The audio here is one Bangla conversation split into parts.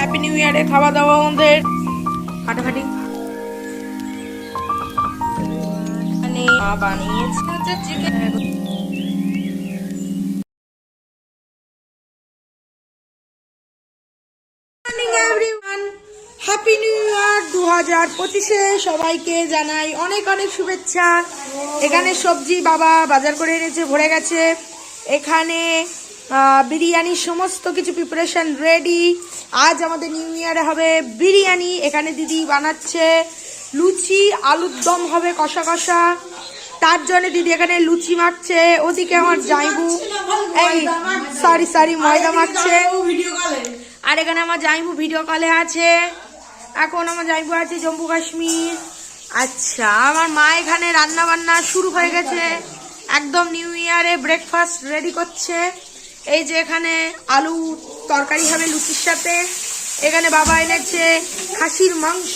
হ্যাপি নিউ ইয়ারে খাওয়া দাওয়া আমাদের ফাটাফাটি বানিয়েছে হচ্ছে চিকেন। হ্যাপি নিউ ইয়ার 2025-এ সবাইকে জানাই অনেক অনেক শুভেচ্ছা। এখানে সবজি বাবা বাজার করে এনেছে, ভরে গেছে। এখানে বিরিয়ানির সমস্ত কিছু প্রিপারেশন রেডি। আজ আমাদের নিউ ইয়ারে হবে বিরিয়ানি। এখানে দিদি বানাচ্ছে লুচি, আলুর দম হবে কষা কষা। তার জন্য দিদি এখানে লুচি মাখছে। ওদিকে আমার জাইবু সরি ময়দা মাখছে। আর এখানে আমার জাইবু ভিডিও কলে আছে। এখন আমার জাইবু আছে জম্মু কাশ্মীর। আচ্ছা, আমার মা এখানে রান্না বান্না শুরু হয়ে গেছে, একদম নিউ ইয়ারে ব্রেকফাস্ট রেডি করছে। এই যে এখানে আলু তরকারি হবে লুচির সাথে। এখানে বাবা এনেছে খাসির মাংস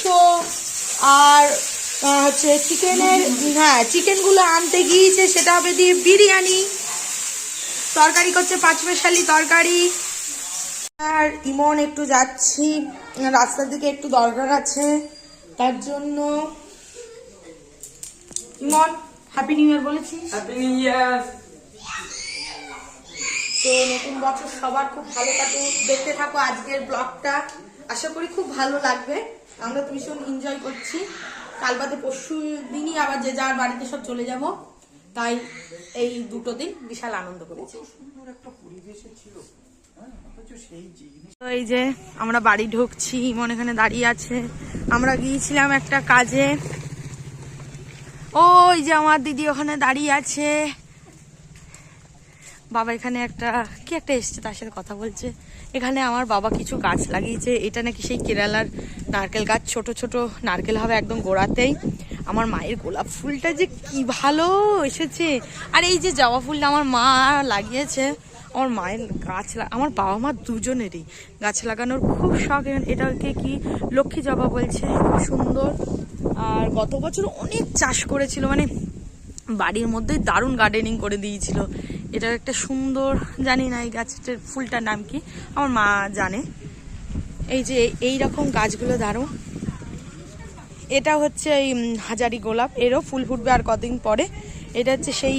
আর হচ্ছে চিকেনের, চিকেনগুলো আনতে গিয়েছে, সেটা হবে দিয়ে বিরিয়ানি। তরকারি করছে পাঁচমেশালি তরকারি। আর ইমন একটু যাচ্ছি রাস্তার দিকে, একটু দরকার আছে, তার জন্য। ইমন হ্যাপি নিউ ইয়ার বলেছিস? Happy new year. তো নতুন বছর সবার খুব ভালো কাটুক। দেখতে থাকো আজকের ব্লগটা, আশা করি খুব ভালো লাগবে। আমরা তো ভীষণ এনজয় করছি। কাল বাদে পরশু দিনই আবার যে যার বাড়িতে সব চলে যাব, তাই এই দুটো দিন বিশাল আনন্দ করেছি। তো এই যে আমরা বাড়ি ঢুকছি, ইমন এখানে দাঁড়িয়ে আছে। আমরা গিয়েছিলাম একটা কাজে। ওই যে আমার দিদি ওখানে দাঁড়িয়ে আছে। বাবা এখানে কি একটা এসছে, তার সাথে কথা বলছে। এখানে আমার বাবা কিছু গাছ লাগিয়েছে। এটা নাকি সেই কেরালার নারকেল গাছ, ছোট ছোট নারকেল হবে একদম গোড়াতেই। আমার মায়ের গোলাপ ফুলটা যে কি ভালো এসেছে। আর এই যে জবা ফুলটা আমার মা লাগিয়েছে। আমার মায়ের আমার বাবা মা দুজনেরই গাছ লাগানোর খুব শখ। এটাকে কি লক্ষ্মী জবা বলছে, খুব সুন্দর। আর গত বছর অনেক চাষ করেছিল, মানে বাড়ির মধ্যেই দারুণ গার্ডেনিং করে দিয়েছিল। এটার একটা সুন্দর, জানি না এই গাছটার ফুলটার নাম কি, আমার মা জানে। এই যে এই রকম গাছগুলো দারুণ। এটা হচ্ছে এই হাজারি গোলাপ, এরও ফুল ফুটবে আর কদিন পরে। এটা হচ্ছে সেই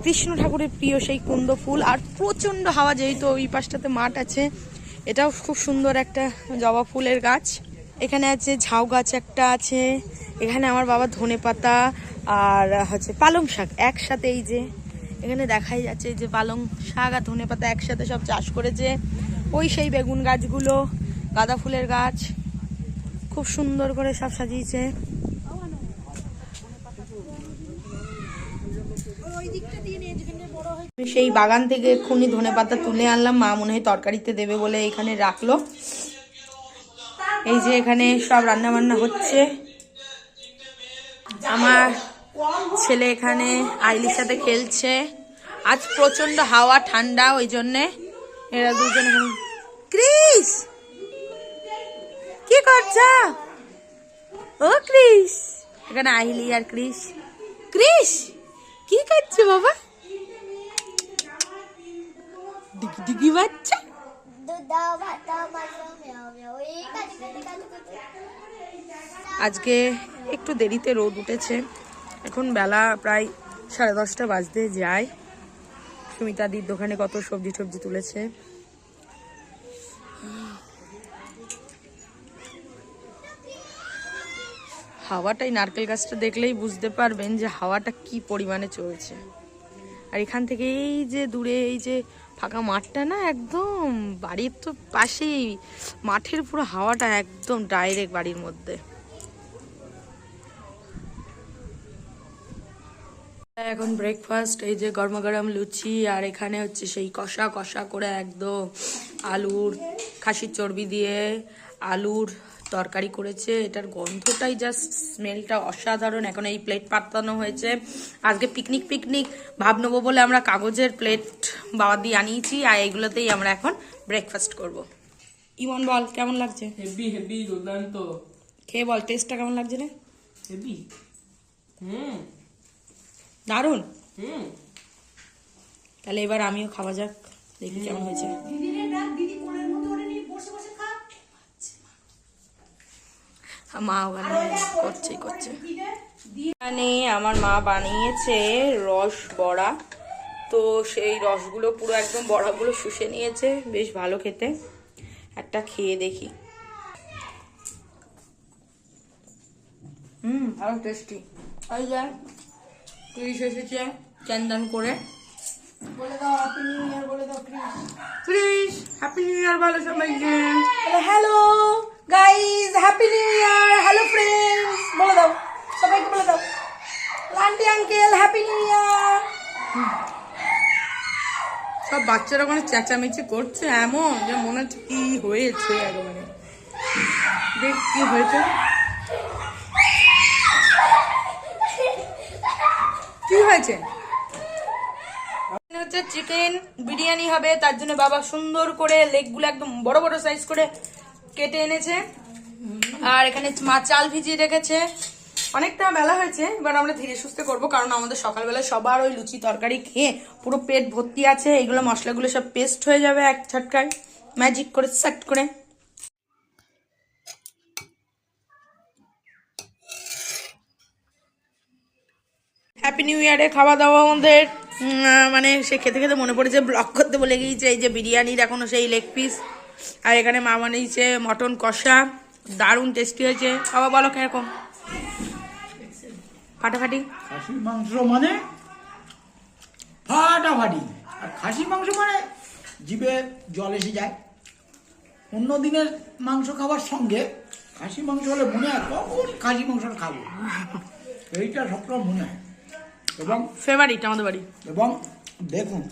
কৃষ্ণ ঠাকুরের প্রিয় সেই কুন্দ ফুল। আর প্রচন্ড হাওয়া, যেহেতু ওই পাশটাতে মাঠ আছে। এটাও খুব সুন্দর একটা জবা ফুলের গাছ। এখানে আছে ঝাউ গাছ একটা আছে। এখানে আমার বাবা ধনেপাতা আর হচ্ছে পালং শাক একসাথে, এই যে এখানে দেখাই যাচ্ছে, এই যে পালং শাক আর ধনেপাতা একসাথে সব চাষ করেছে। ওই সেই বেগুন গাছগুলো, গাঁদা ফুলের গাছ, খুব সুন্দর করে সব সাজিয়েছে। সেই বাগান থেকে এক্ষুনি ধনেপাতা তুলে আনলাম, মা মনে হয় তরকারিতে দেবে বলে এখানে রাখলো। এই যে এখানে সব রান্না বান্না হচ্ছে। আমার ছেলে এখানে আইলির সাথে খেলছে। আজ প্রচন্ড হাওয়া, ঠান্ডা, ওই জন্যে এরা দুজন। ক্রিস কি করছ? ও ক্রিস, এখানে আইলি আর ক্রিস। ক্রিস কি করছে বাবা? ডিগি ডিগি বাচ্চা। আজকে একটু দেরিতে রোদ উঠেছে। এখন বেলা প্রায় 10:30 বাজতে যায়। সুমিতাদির দোকানে কত সবজি টবজি তুলেছে। হাওয়াটাই, নারকেল গাছটা দেখলেই বুঝতে পারবেন যে হাওয়াটা কি পরিমাণে চলছে। আর এখান থেকে এই যে দূরে এই যে ফাঁকা মাঠটা না, একদম বাড়ির তো পাশেই, মাঠের পুরো হাওয়াটা একদম ডাইরেক্ট বাড়ির মধ্যে। এখন ব্রেকফাস্ট, এই যে গরমা গরম লুচি, আর এখানে হচ্ছে সেই কষা কষা করে একদম আলুর খাসির চর্বি দিয়ে আলুর তরকারি করেছে। এটার গন্ধটাই জাস্ট, স্মেলটা অসাধারণ। এখন এই প্লেট পাতানো হয়েছে। আজকে পিকনিক ভাব নেবো বলে আমরা কাগজের প্লেট বাবা দিয়ে আনিয়েছি, আর এইগুলোতেই আমরা এখন ব্রেকফাস্ট করব। ইমন বল কেমন লাগছে? হেভি হেভি দুর্দান্ত। খেয়ে বল টেস্টটা কেমন লাগছে রে? হেভি। দারুন। তাহলে এবার আমিও খাওয়া যাক, দেখি কেমন হয়েছে। মা ওখানে করছে এখানে আমার মা বানিয়েছে রস বড়া। তো সেই রসগুলো পুরো একদম বড়াগুলো শুষে নিয়েছে, বেশ ভালো খেতে। একটা খেয়ে দেখি। আরো টেস্টি। এই যে ক্রিস এসেছে চ্যান্দান করে। বলে দাও হ্যাপি নিউ ইয়ার, বলে দাও ক্রিস হ্যাপি নিউ ইয়ার বলো সবাইকে। Hello guys, happy new year. Hello friends, বলে দাও সবাইকে, বলে দাও aunty uncle happy new year. সব বাচ্চারা ওখানে চেঁচামেচি করছে এমন যে মনে হচ্ছে কি হয়েছে, একেবারে দেখ কি হয়েছে, কি হয়েছে। হচ্ছে চিকেন বিরিয়ানি হবে, তার জন্য বাবা সুন্দর করে লেগগুলো একদম বড় বড় সাইজ করে কেটে এনেছে। আর এখানে মা চাল ভিজিয়ে রেখেছে। অনেকটা বেলা হয়েছে, এবার আমরা ধীরে সুস্থে করবো, কারণ আমাদের সকালবেলা সবার ওই লুচি তরকারি খেয়ে পুরো পেট ভর্তি আছে। এগুলো মশলাগুলো সব পেস্ট হয়ে যাবে এক ঝটকায়, ম্যাজিক করে সেট করে। হ্যাপি নিউ ইয়ারে খাওয়া দাওয়া আমাদের মানে সে খেতে খেতে মনে পড়েছে ব্লগ করতে বলে গিয়েছে। এই যে বিরিয়ানির এখনো সেই লেগ পিস, আর এখানে মা বানিয়েছে মটন কষা, দারুণ টেস্টি হয়েছে। বাবা বলো কিরকম? ফাটাফাটি। খাসির মাংস মানে ফাটাফাটি, আর খাসির মাংস মানে জিভে জল এসে যায়। অন্য দিনের মাংস খাবার সঙ্গে খাসি মাংস হলে মনে হয় কখন খাসি মাংস খাবো, এইটা সবসময় মনে হয়। এবং ফেভারিট আমাদের বাড়ি। এবং দেখুন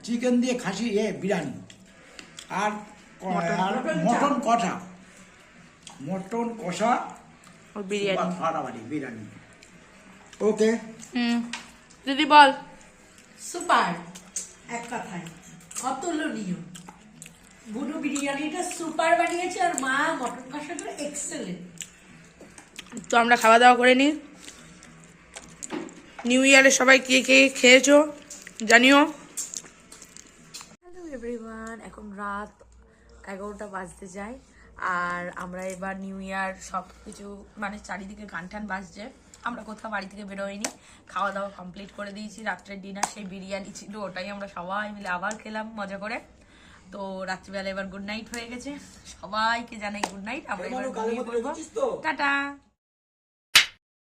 চিকেন দিয়ে খাসি বিরিয়ানি আর মটন কষা, মটন কষা বিরিয়ানি ফাটাফাটি বিরিয়ানি। ওকে দিদি বল। সুপার, এক কথায় অতুলনীয়। বুনু বিরিয়ানিটা সুপার বানিয়েছে, আর মা মটন কষাটা এক্সেলেন্ট। তো আমরা খাওয়া দাওয়া করে নিই। নিউ ইয়ারে সবাই কে কে খেয়েছো জানিও। হ্যালো এভরিওয়ান, এখন রাত 11টা বাজতে যায়, আর আমরা এবার নিউ ইয়ার সব কিছু মানে চারিদিকে গান টান বাজছে। আমরা কোথাও বাড়ি থেকে বেরোয়নি, খাওয়া দাওয়া কমপ্লিট করে দিয়েছি। রাত্রের ডিনার সেই বিরিয়ানি ছিল, ওটাই আমরা সবাই মিলে আবার খেলাম মজা করে। তো রাত্রিবেলা এবার গুড নাইট হয়ে গেছে, সবাইকে জানাই গুড নাইট। আমরা এবার ঘুমিয়ে পড়বো। টাটা।